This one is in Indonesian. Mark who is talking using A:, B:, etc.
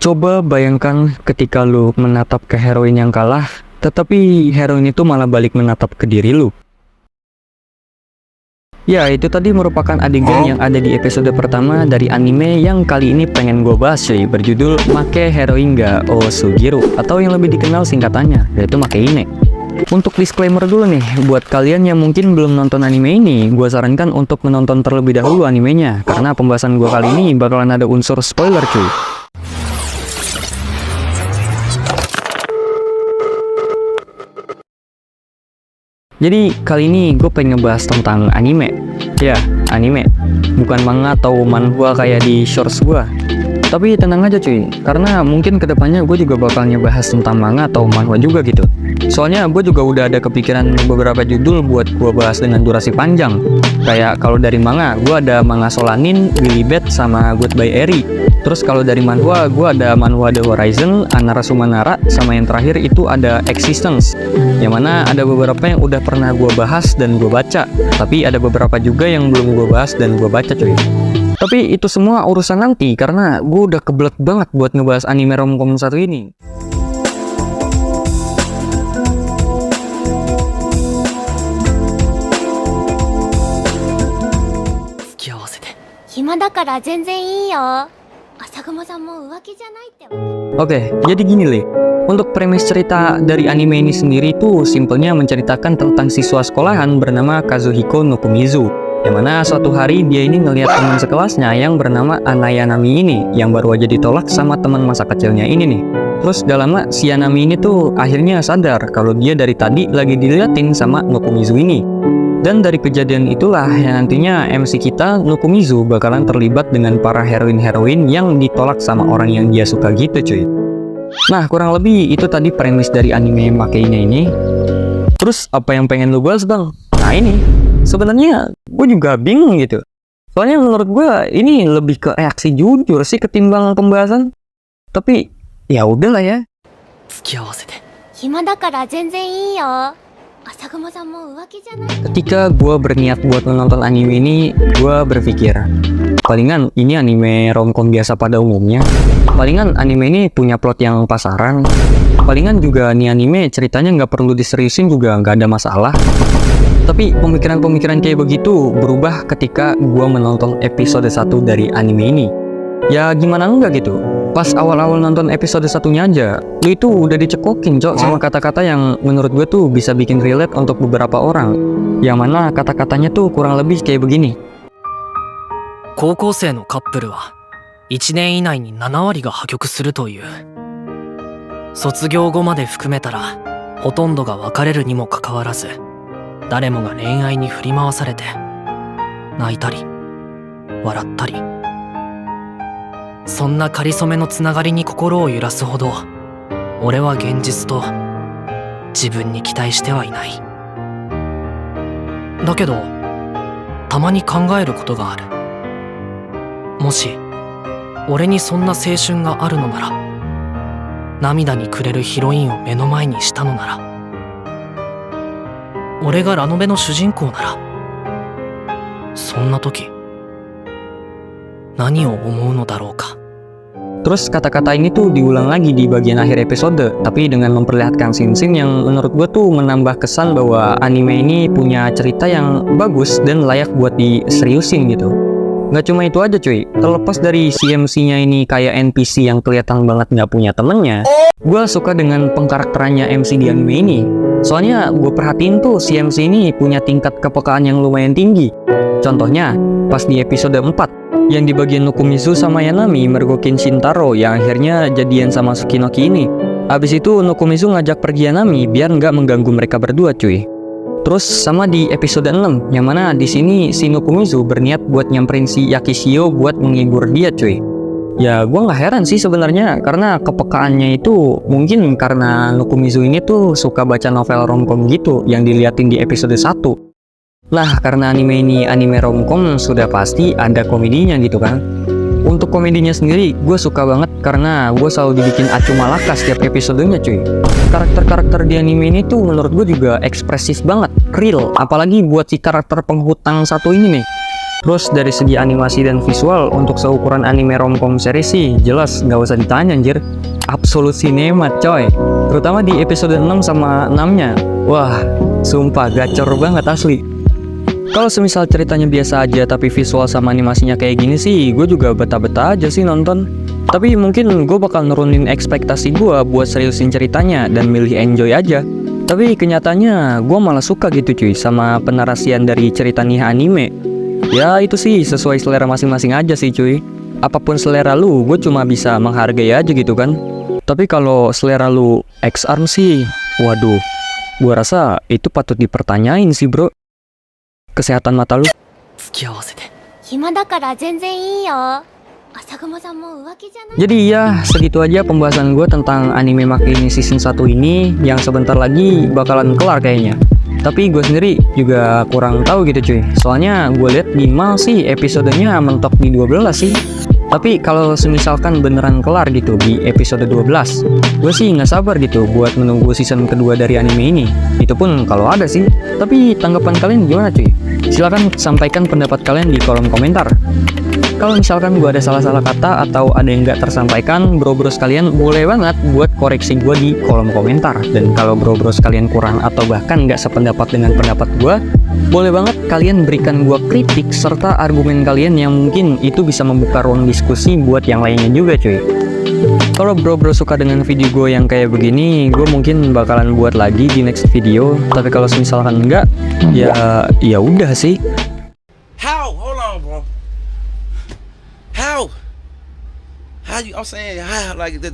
A: Coba bayangkan ketika lu menatap ke heroin yang kalah, tetapi heroin itu malah balik menatap ke diri lu. Ya, itu tadi merupakan adegan yang ada di episode pertama dari anime yang kali ini pengen gue bahas cuy, berjudul Make Heroin ga Osugiru, atau yang lebih dikenal singkatannya, yaitu Makeine. Untuk disclaimer dulu nih, buat kalian yang mungkin belum nonton anime ini, gue sarankan untuk menonton terlebih dahulu animenya, karena pembahasan gue kali ini bakalan ada unsur spoiler cuy. Jadi kali ini gue pengen ngebahas tentang anime. Ya, anime. Bukan manga atau manhwa kayak di shorts gue. Tapi tenang aja cuy, karena mungkin kedepannya gue juga bakal ngebahas tentang manga atau manhwa juga gitu. Soalnya gue juga udah ada kepikiran beberapa judul buat gue bahas dengan durasi panjang. Kayak kalau dari manga, gue ada manga Solanin, Willy Bat, sama Goodbye Eri. Terus kalau dari manhwa, gue ada manhwa The Horizon, Anara Sumanara, sama yang terakhir itu ada Existence. Yang mana ada beberapa yang udah pernah gue bahas dan gue baca. Tapi ada beberapa juga yang belum gue bahas dan gue baca cuy. Tapi itu semua urusan nanti, karena gue udah kebelet banget buat ngebahas anime romcom satu ini. Oke, jadi gini Le. Untuk premis cerita dari anime ini sendiri tuh simpelnya menceritakan tentang siswa sekolahan bernama Kazuhiko Nokomizu. Yang mana suatu hari dia ini ngelihat teman sekelasnya yang bernama Anayanami ini yang baru aja ditolak sama teman masa kecilnya ini nih. Terus gak lama si Anami ini tuh akhirnya sadar kalau dia dari tadi lagi diliatin sama Nokomizu ini. Dan dari kejadian itulah yang nantinya MC kita Nokomizu bakalan terlibat dengan para heroin-heroin yang ditolak sama orang yang dia suka gitu cuy. Nah kurang lebih itu tadi premis dari anime Makeine ini. Terus apa yang pengen lu bahas bang? Nah ini sebenarnya gue juga bingung gitu. Soalnya menurut gue ini lebih ke reaksi jujur sih ketimbang pembahasan. Tapi ya udahlah ya. Ketika gue berniat buat menonton anime ini, gue berpikir palingan ini anime romcom biasa pada umumnya. Palingan anime ini punya plot yang pasaran. Palingan juga nih anime ceritanya nggak perlu diseriusin juga nggak ada masalah. Tapi pemikiran-pemikiran kayak begitu berubah ketika gue menonton episode 1 dari anime ini. Ya gimana enggak gitu. Pas awal-awal nonton episode satunya aja, lu itu udah dicekokin cok sama kata-kata yang menurut gue tuh bisa bikin relate untuk beberapa orang. Yang mana kata-katanya tuh kurang lebih kayak begini.
B: 高校生のカップルは1年以内に7割が破局するという。卒業後まで含めたらほとんどが別れるにもかかわらず、誰もが恋愛に振り回されて泣いたり笑ったり、そんな仮初めのつながりに心を揺らすほど俺は現実と自分に期待してはいない。だけどたまに考えることがある。もし俺にそんな青春があるのなら、涙に暮れるヒロインを目の前にしたのなら、俺がラノベの主人公なら、そんな時何を思うのだろうか。
A: Terus kata-kata ini tuh diulang lagi di bagian akhir episode, tapi dengan memperlihatkan scene-scene yang menurut gue tuh menambah kesan bahwa anime ini punya cerita yang bagus dan layak buat diseriusin gitu. Nggak cuma itu aja cuy, terlepas dari CMC-nya ini kayak NPC yang kelihatan banget nggak punya temennya, gue suka dengan pengkarakterannya MC di anime ini. Soalnya gue perhatiin tuh CMC ini punya tingkat kepekaan yang lumayan tinggi. Contohnya, pas di episode 4, yang di bagian Nokomizu sama Yanami mergokin Shintaro yang akhirnya jadian sama Tsukinoki ini. Abis itu Nokomizu ngajak pergi Yanami biar nggak mengganggu mereka berdua cuy. Terus sama di episode 6, yang mana di sini si Nokomizu berniat buat nyamperin si Yakishio buat menghibur dia cuy. Ya gue nggak heran sih sebenarnya, karena kepekaannya itu mungkin karena Nokomizu ini tuh suka baca novel romcom gitu yang diliatin di episode 1. Lah karena anime ini anime romcom sudah pasti ada komedinya gitu kan. Untuk komedinya sendiri gue suka banget karena gue selalu dibikin acuh malaka setiap episodenya cuy. Karakter-karakter di anime ini tuh menurut gue juga ekspresif banget, real. Apalagi buat si karakter penghutang satu ini nih. Terus dari segi animasi dan visual untuk seukuran anime romcom series sih jelas nggak usah ditanya anjir. Absolut cinema coy. Terutama di episode 6 sama 6-nya. Wah, sumpah gacor banget asli. Kalau semisal ceritanya biasa aja tapi visual sama animasinya kayak gini sih, gue juga betah-betah aja sih nonton. Tapi mungkin gue bakal nurunin ekspektasi gue buat seriusin ceritanya dan milih enjoy aja. Tapi kenyataannya gue malah suka gitu cuy sama penarasian dari cerita nih anime. Ya itu sih sesuai selera masing-masing aja sih cuy. Apapun selera lu, gue cuma bisa menghargai aja gitu kan. Tapi kalau selera lu X-Arm sih, waduh, gue rasa itu patut dipertanyain sih bro. Kesehatan mata lu.
B: 付き合わせて。
C: 暇だから全然いいよ。朝雲さんも浮気じゃない？
A: Jadi ya segitu aja pembahasan gue tentang anime Makini season 1 ini yang sebentar lagi bakalan kelar kayaknya. Tapi gue sendiri juga kurang tahu gitu cuy. Soalnya gue liat di mal sih episodenya mentok di 12 sih. Tapi kalau semisalkan beneran kelar gitu di episode 12, gue sih nggak sabar gitu buat menunggu season kedua dari anime ini. Itu pun kalau ada sih. Tapi tanggapan kalian gimana cuy? Silahkan sampaikan pendapat kalian di kolom komentar. Kalau misalkan gue ada salah-salah kata atau ada yang nggak tersampaikan, bro-bro sekalian boleh banget buat koreksi gue di kolom komentar. Dan kalau bro-bro sekalian kurang atau bahkan nggak sependapat dengan pendapat gue, boleh banget kalian berikan gue kritik serta argumen kalian yang mungkin itu bisa membuka ruang diskusi buat yang lainnya juga cuy. Kalau bro-bro suka dengan video gue yang kayak begini, gue mungkin bakalan buat lagi di next video. Tapi kalau misalkan enggak, ya udah sih.
D: How? Hold on, bro. How? How you? I'm saying how like this.